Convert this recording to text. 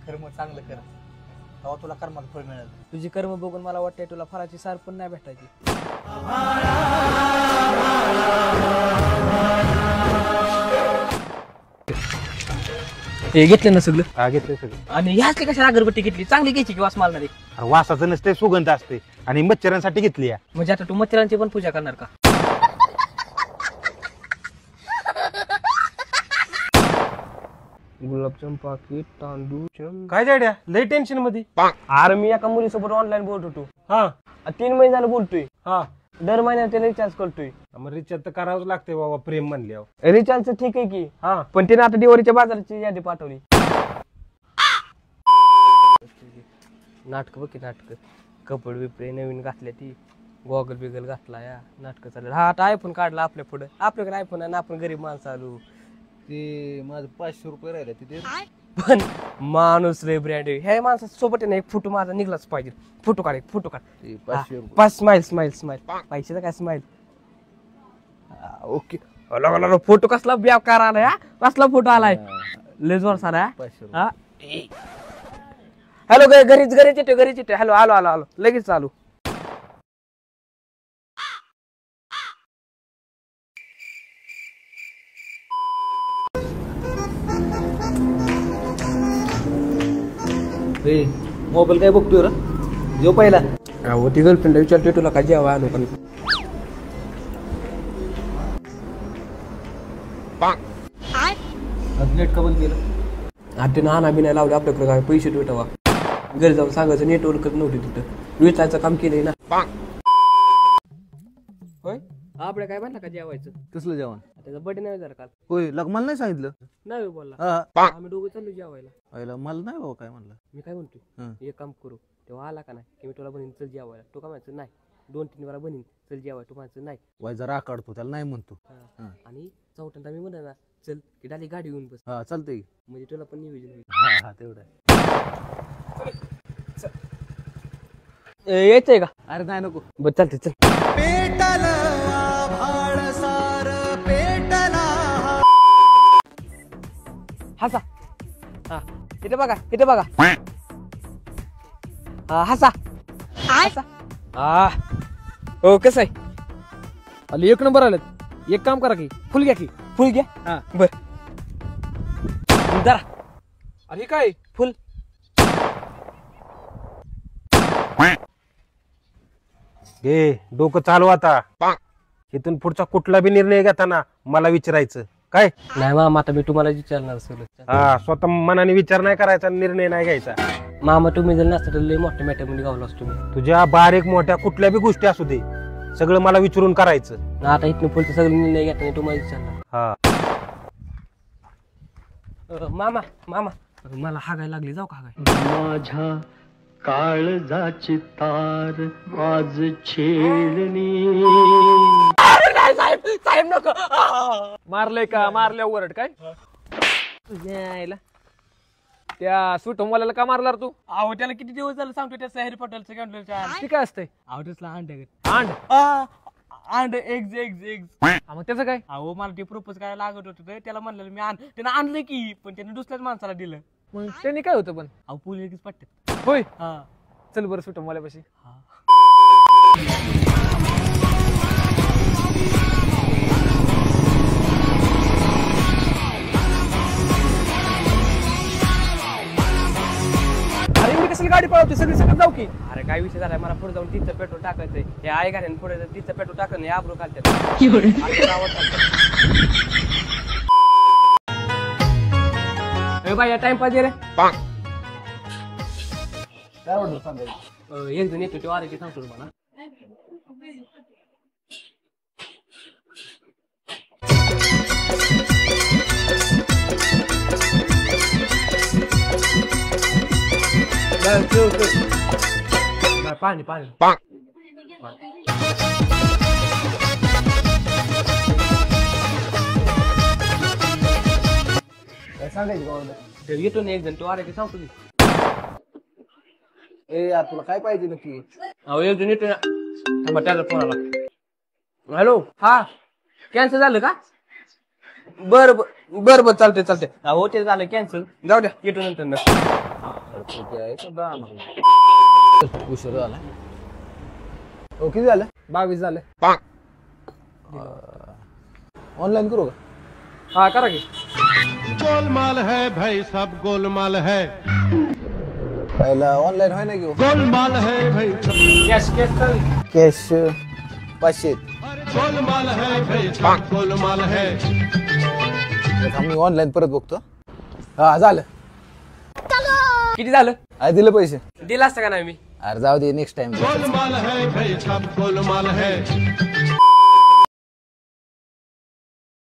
कर्म चांगलं कर, तेव्हा तुला कर्माचं फळ मिळेल. तुझी कर्म बघून मला वाटतंय तुला फळाची सार पण नाही भेटायची. हे घेतलं ना सगळं? हा घेतलंय सगळं. आणि ह्यातली कशा अगरबत्ती घेतली? चांगली घ्यायची की वास मारणारी? वासाचं नसते, सुगंध असते आणि मच्छरांसाठी घेतली या. म्हणजे आता तू मच्छरांची पण पूजा करणार का? गुलाबजाम पाकिट, तांदूळ. काय जाड्या लय टेन्शन मध्ये? अरे मी एका मुलीसोबत ऑनलाईन बोलत होतो. हा 3 महिने झालं बोलतोय. हा दर महिन्यात त्याला रिचार्ज करतोय. मग रिचार्ज तर करावंच लागते बाबा, प्रेम म्हणल्यावर. रिचार्ज ठीक आहे की, हा पण तिने आता दिवाळीच्या बाजाराची यादी पाठवली. नाटक बघ की नाटक. कपडे बिपडे नवीन घातल्या, ती गॉगल बिगल घातला या. नाटक चाललं. हा आता आयफोन काढला आपल्या पुढे. आपल्याकडे आयफोन आहे ना, आपण गरीब माणसं आलो. ते माझं 500 रुपये राहिले तिथे. पण माणूस रे ब्रँड. ह्या माणसासोबत एक फोटो माझा निघलाच पाहिजे. फोटो काढ, एक फोटो काढ. 500 रुपये. 5 स्माइल स्माइल स्माइल. पैशाचा काय स्माइल? ओके. फोटो कसला बेकार आलाय? कसला फोटो आलाय? लेजवर सारा. 500 रुपये. हा हॅलो, घरीच येते. हॅलो आलो लगेच चालू. मोबाईल काय बघतोय रे? जेव पहिला. ती गर्लफ्रेंड विचारतोय तुला काय जेव्हा आलो पण. नेट का बंद केलं? आता नाना बिना लावले आपल्याकडे काय पैसे ठेवा. घरी जाऊन सांगायचं नेटवर्कच नव्हती तिथं. विचारायचं काम केलंय ना. होय आपल्या काय म्हणला का जेवायचं? कसलं जेवण? त्याचा बर्थडे नाही जरा काल. होय मला नाही सांगितलं. नाही बोलला. हा आम्ही दोघं चाललो जेवायला. पहिला मला नाही बाबा काय म्हणलं. मी काय म्हणतोय, एक काम करू. तेव्हा आला का नाही की मी तुला बनीन चल जेवायला. तू काय म्हणायचं नाही. 2-3 वेळा बनीन चल जेवायला. तू म्हणायचं नाही. वाय जरा काढतो त्याला नाही म्हणतो. आणि चौथ्यांदा मी म्हणा ना चल की डाली गाडी येऊन बस. हा चालतंय. म्हणजे तुला पण नियोजन होईल. हा तेवढं यायचंय का? अरे नाही नको. बरं चालते चल. हसा. हा इथे बघा. हा हसा. हो कसं आहे? आले 1 नंबर आलेत. एक काम करा की फुल घ्या की. फुल घ्या. हा बर जरा. अरे काय फुल. घे डोकं चालू आता. इथून पुढचा कुठला बी निर्णय घेताना मला विचारायचं काय. नाही मामा आता मी तुम्हाला विचारणार सगळं. हा स्वतः मनाने विचार नाही करायचा, निर्णय नाही घ्यायचा. मामा तुम्ही जर नसता तर लय मोठ्या मॅटरमध्ये गावला असतो मी. तुझ्या बारीक मोठ्या कुठल्या बी गोष्टी असू दे, सगळं मला विचारून करायचं. आता इथनं पुढचं सगळं निर्णय घेताना तुम्हाला विचारणार. हा मामा मला हागायला लागली. जाऊ का हागाय? माझ्या काळजाची तार आज छेडली. साहेब नको. मारलंय का? मारल्या ओरड काय? यायला त्या सुटमवाल्याला का मारला रे तू? अहो त्याला किती दिवस झालं सांगतो त्या हॅरी पॉटरचं कॅन्डलच्या. ती काय असतंय? अहो त्याला अंडे आंड एग्ज. मग त्याचं काय? अहो मला ते प्रपोज करायला लागत होतं. त्याला म्हणलं मी त्यानं आणलं की, पण त्याने दुसऱ्याच माणसाला दिलं. मग त्यांनी काय होतं पण? अहो पोली लगेच पटतात. होय हा चल बरं सुटमवाल्यापाशी. अरे मी कसली गाडी पळवते? सगळी सकत जाऊ की. अरे काय विषय झालाय, मला पुढे जाऊन तिथं पेट्रोल टाकायचंय. हे आहे का नाही पुढे तिथं पेट्रोल टाकलं नाही आब्रो काढतात. बाय टाइमपास दे रे. काय वाटलं सांगायचं? एक जण येतो तेव्हा की सांगतो तुम्हाला. पाणी काय सांगायचं गावाला? येतो ना एक जण तो आला की सांगतो मी. यार तुला काय पाहिजे नक्की? अहो एक जण येतो ना. त्याचा फोन आला. हॅलो हा कॅन्सल झालं का? बर चालतंय. अहो ते झालं कॅन्सल. जाऊ द्या येतो नंतर. उशीर झाला हो. किती झालं? 22 झालं. ऑनलाईन करू का? हा करा की. गोलमाल है भाई, सब गोलमाल है. पहिला ऑनलाईन व्हाय ना घेऊ. गोलमाल है भाई, कॅश कॅश चालेल. कॅश 500. गोलमाल है भाई, सब गोलमाल है. मी ऑनलाईन परत बघतो. हा झालं. किती झालं? आहे दिलं पैसे. दिला असतं का नाही मी? अरे जाऊ दे नेक्स्ट टाइम. गोलमाल है भाई, सब गोलमाल है.